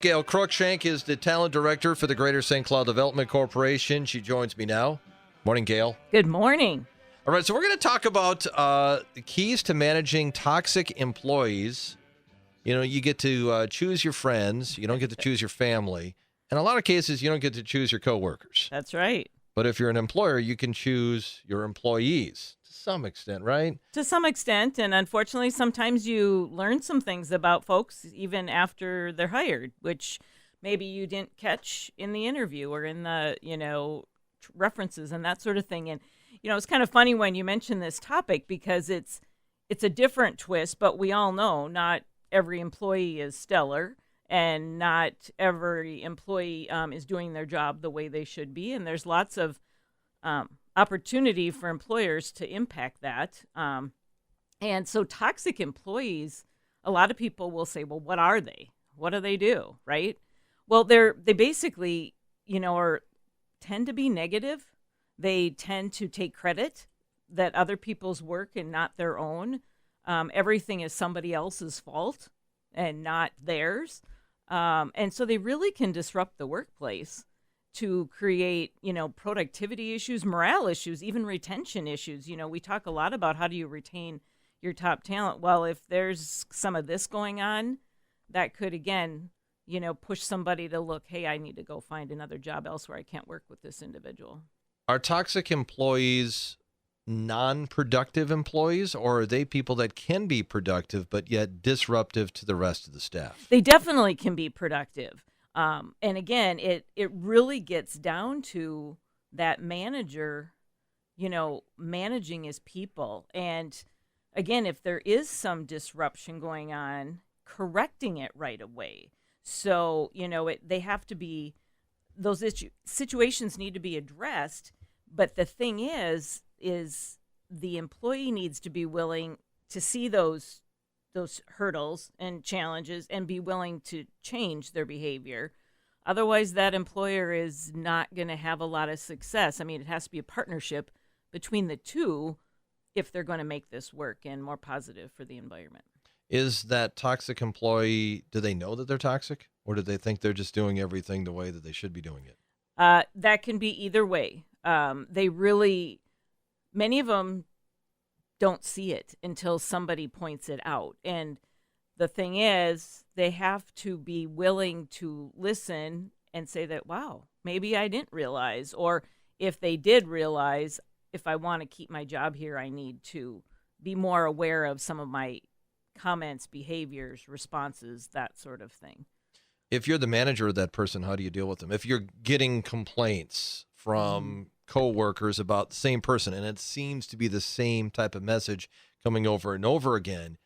Gail Cruikshank is the talent director for the Greater St. Cloud Development Corporation. She joins me now. Morning, Gail. Good morning. All right, so we're going to talk about the keys to managing toxic employees. You know, you get to choose your friends. You don't get to choose your family. In a lot of cases, you don't get to choose your coworkers. That's right. But if you're an employer, you can choose your employees to some extent, right? To some extent, and unfortunately, sometimes you learn some things about folks even after they're hired, which maybe you didn't catch in the interview or in the, references and that sort of thing. And, it's kind of funny when you mention this topic because it's a different twist, but we all know not every employee is stellar and not every employee is doing their job the way they should be. And there's lots of opportunity for employers to impact that. And so toxic employees, a lot of people will say, well, what are they? What do they do? Right? Well, they basically, tend to be negative. They tend to take credit that other people's work and not their own. Everything is somebody else's fault and not theirs. And so they really can disrupt the workplace to create, productivity issues, morale issues, even retention issues. We talk a lot about how do you retain your top talent. Well, if there's some of this going on, that could, again, push somebody to look, hey, I need to go find another job elsewhere. I can't work with this individual. Are toxic employees non-productive employees, or are they people that can be productive but yet disruptive to the rest of the staff? They definitely can be productive. And again, it really gets down to that manager, managing his people. And again, if there is some disruption going on, correcting it right away. So, they have to be, those situations need to be addressed. But the thing is the employee needs to be willing to see those hurdles and challenges and be willing to change their behavior. Otherwise, that employer is not going to have a lot of success. I mean, it has to be a partnership between the two if they're going to make this work and more positive for the environment. Is that toxic employee, do they know that they're toxic, or do they think they're just doing everything the way that they should be doing it? That can be either way. Many of them don't see it until somebody points it out. And the thing is, they have to be willing to listen and say that, wow, maybe I didn't realize. Or if they did realize, if I want to keep my job here, I need to be more aware of some of my comments, behaviors, responses, that sort of thing. If you're the manager of that person, how do you deal with them? If you're getting complaints from coworkers about the same person, and it seems to be the same type of message coming over and over again,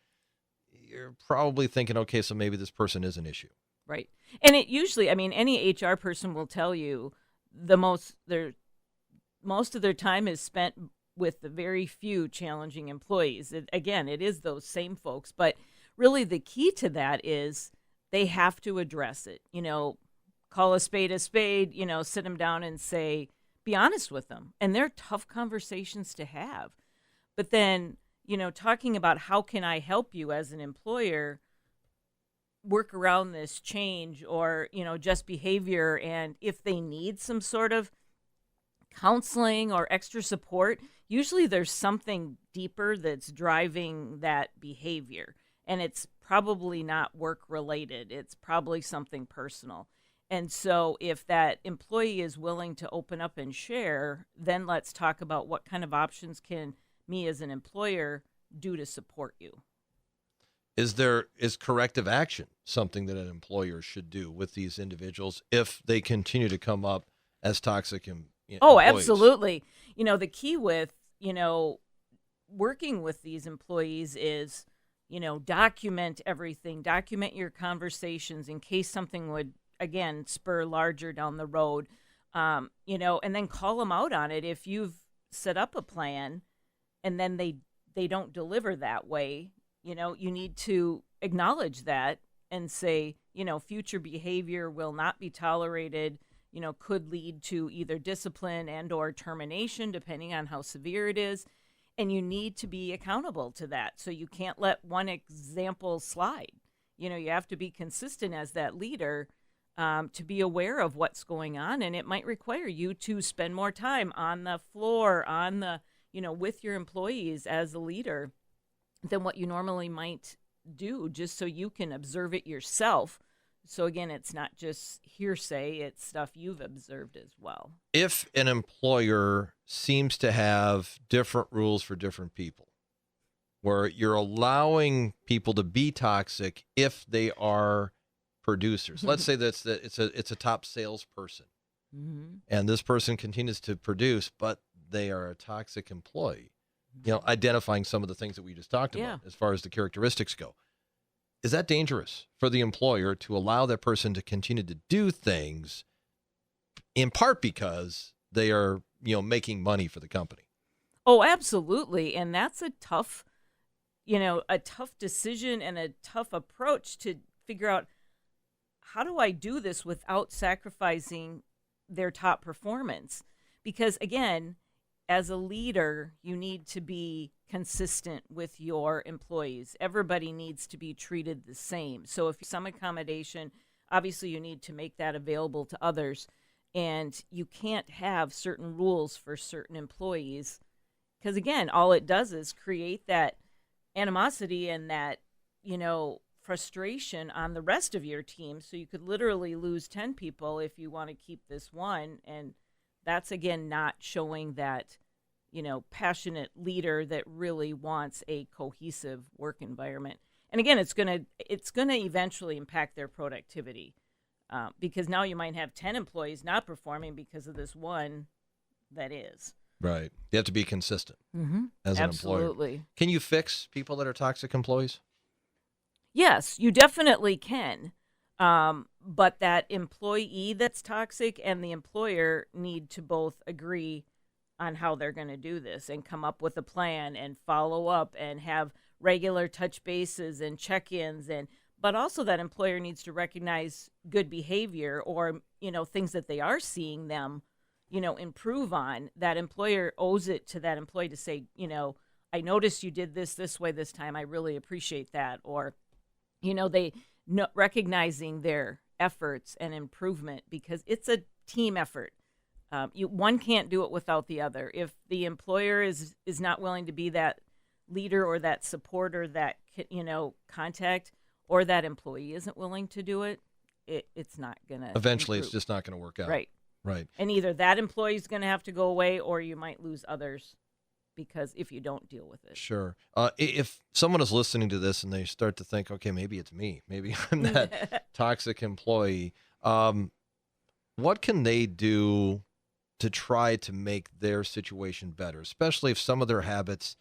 you're probably thinking, okay, so maybe this person is an issue. Right. And it usually, any HR person will tell you most of their time is spent with the very few challenging employees. It is those same folks. But really the key to that is they have to address it. Call a spade, sit them down and say, be honest with them. And they're tough conversations to have. But then, talking about how can I help you as an employer work around this change or, just behavior. And if they need some sort of counseling or extra support, usually there's something deeper that's driving that behavior. And it's probably not work related. It's probably something personal. And so if that employee is willing to open up and share, then let's talk about what kind of options can me as an employer do to support you. Is corrective action something that an employer should do with these individuals if they continue to come up as toxic employees? Oh, absolutely. The key with, working with these employees is, document everything, document your conversations in case something would, again, spur larger down the road, and then call them out on it. If you've set up a plan and then they don't deliver that way, you need to acknowledge that and say, future behavior will not be tolerated, could lead to either discipline and or termination, depending on how severe it is. And you need to be accountable to that. So you can't let one example slide. You have to be consistent as that leader to be aware of what's going on, and it might require you to spend more time on the floor, on the, with your employees as a leader than what you normally might do, just so you can observe it yourself. So again, it's not just hearsay, it's stuff you've observed as well. If an employer seems to have different rules for different people, where you're allowing people to be toxic if they are producers. Let's say it's a top salesperson, and this person continues to produce, but they are a toxic employee. Identifying some of the things that we just talked about as far as the characteristics go. Is that dangerous for the employer to allow that person to continue to do things in part because they are, making money for the company? Oh, absolutely. And that's a tough decision and a tough approach to figure out, how do I do this without sacrificing their top performance? Because again, as a leader, you need to be consistent with your employees. Everybody needs to be treated the same. So if some accommodation, obviously you need to make that available to others. And you can't have certain rules for certain employees, because again, all it does is create that animosity and that, frustration on the rest of your team. So you could literally lose 10 people if you want to keep this one. And that's, again, not showing that, passionate leader that really wants a cohesive work environment. And again, it's going to eventually impact their productivity, because now you might have 10 employees not performing because of this one that is. Right. You have to be consistent as an employer. Absolutely. Can you fix people that are toxic employees? Yes, you definitely can. But that employee that's toxic and the employer need to both agree on how they're going to do this and come up with a plan and follow up and have regular touch bases and check-ins. But also that employer needs to recognize good behavior or, things that they are seeing them, improve on. That employer owes it to that employee to say, I noticed you did this way this time. I really appreciate that. Or, recognizing their efforts and improvement, because it's a team effort. One can't do it without the other. If the employer is not willing to be that leader or that supporter, that contact, or that employee isn't willing to do it, it's not gonna. Eventually, improve. it's just not going to work out. Right. And either that employee is going to have to go away, or you might lose others, because if you don't deal with it. Sure. If someone is listening to this and they start to think, okay, maybe it's me, maybe I'm that toxic employee, what can they do to try to make their situation better, especially if some of their habits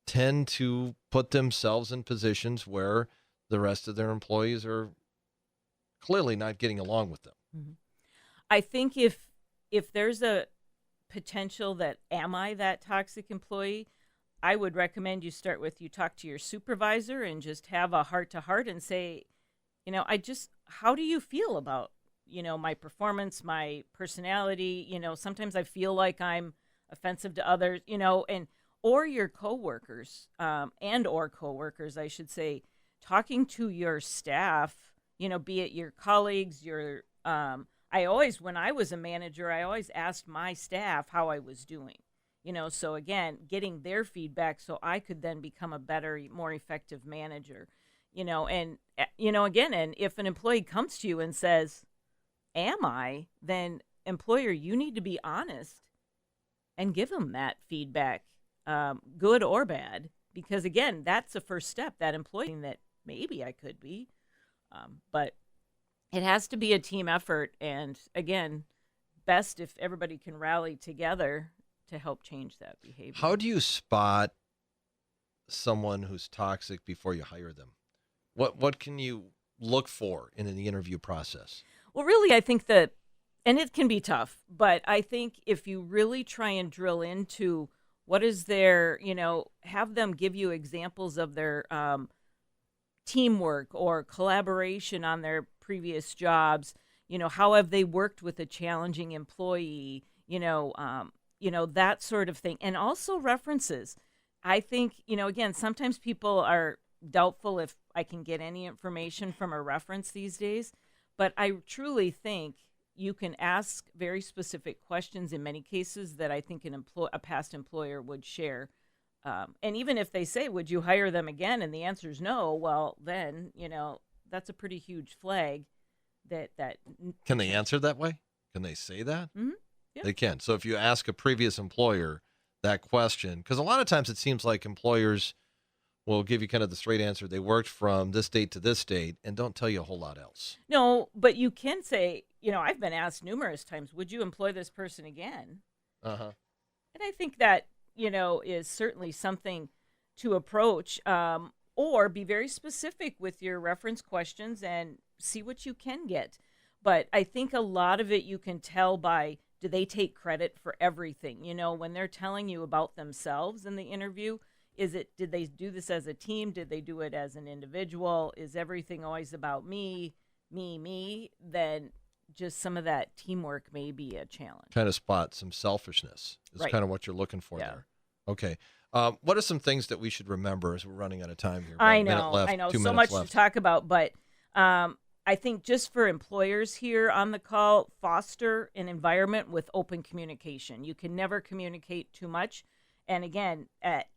tend to put themselves in positions where the rest of their employees are clearly not getting along with them? Mm-hmm. I think if there's a potential that, am I that toxic employee, I would recommend you talk to your supervisor and just have a heart-to-heart and say, how do you feel about, my performance, my personality? Sometimes I feel like I'm offensive to others, or your coworkers, I should say, talking to your staff, be it your colleagues, when I was a manager, I always asked my staff how I was doing, so again, getting their feedback so I could then become a better, more effective manager, and if an employee comes to you and says, am I, then employer, you need to be honest and give them that feedback, good or bad, because again, that's the first step, that employee that maybe I could be, but it has to be a team effort. And again, best if everybody can rally together to help change that behavior. How do you spot someone who's toxic before you hire them? What can you look for in the interview process? Well, really, I think and it can be tough, but I think if you really try and drill into what is their, have them give you examples of their teamwork or collaboration on their previous jobs, how have they worked with a challenging employee, that sort of thing. And also references. I think, again, sometimes people are doubtful if I can get any information from a reference these days, But I truly think you can ask very specific questions in many cases that I think a past employer would share. And even if they say, would you hire them again? And the answer is no, well, then, that's a pretty huge flag that. Can they answer that way? Can they say that? Mhm. Yeah. They can. So if you ask a previous employer that question, because a lot of times it seems like employers will give you kind of the straight answer. They worked from this date to this date and don't tell you a whole lot else. No, but you can say, I've been asked numerous times, would you employ this person again? Uh-huh. And I think that, is certainly something to approach, or be very specific with your reference questions and see what you can get. But I think a lot of it you can tell by, do they take credit for everything? When they're telling you about themselves in the interview, did they do this as a team? Did they do it as an individual? Is everything always about me? Then just some of that teamwork may be a challenge. Kind of spot some selfishness is Right. kind of what you're looking for there. Okay. What are some things that we should remember as we're running out of time here? I About a minute know, left, I know, 2 so minutes much left. to talk about, but I think just for employers here on the call, foster an environment with open communication. You can never communicate too much. And again,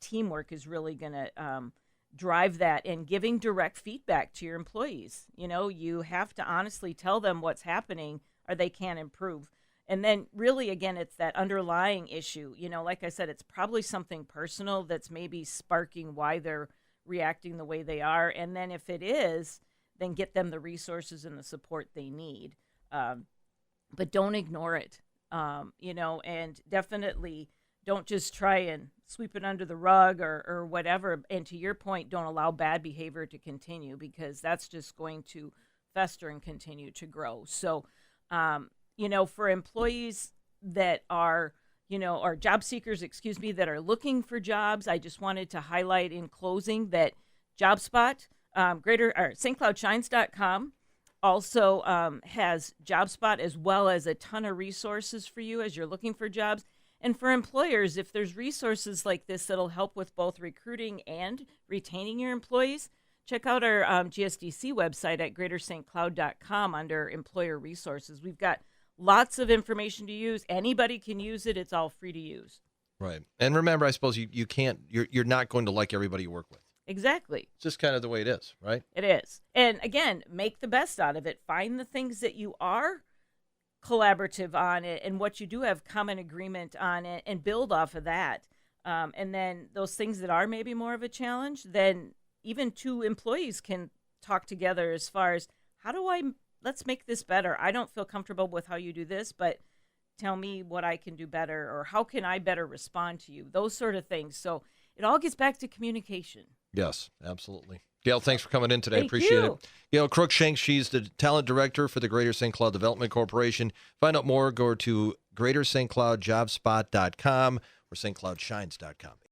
teamwork is really going to drive that, and giving direct feedback to your employees. You have to honestly tell them what's happening or they can't improve. And then really, again, it's that underlying issue. Like I said, it's probably something personal that's maybe sparking why they're reacting the way they are. And then if it is, then get them the resources and the support they need. But don't ignore it, and definitely don't just try and sweep it under the rug or whatever. And to your point, don't allow bad behavior to continue, because that's just going to fester and continue to grow. So, for employees that are, or job seekers, that are looking for jobs, I just wanted to highlight in closing that JobSpot, StCloudShines.com also has JobSpot, as well as a ton of resources for you as you're looking for jobs. And for employers, if there's resources like this that'll help with both recruiting and retaining your employees, check out our GSDC website at greaterstcloud.com under employer resources. We've got lots of information to use. Anybody can use it. It's all free to use. Right. And remember, I suppose you can't, you're not going to like everybody you work with. Exactly. It's just kind of the way it is, right? It is. And again, make the best out of it. Find the things that you are collaborative on it and what you do have common agreement on it, and build off of that. And then those things that are maybe more of a challenge, then even two employees can talk together as far as, let's make this better. I don't feel comfortable with how you do this, but tell me what I can do better, or how can I better respond to you? Those sort of things. So it all gets back to communication. Yes, absolutely. Gail, thanks for coming in today. Thank Appreciate you. it. Gail Cruikshank, she's the talent director for the Greater St. Cloud Development Corporation. Find out more, go to greaterstcloudjobspot.com or stcloudshines.com.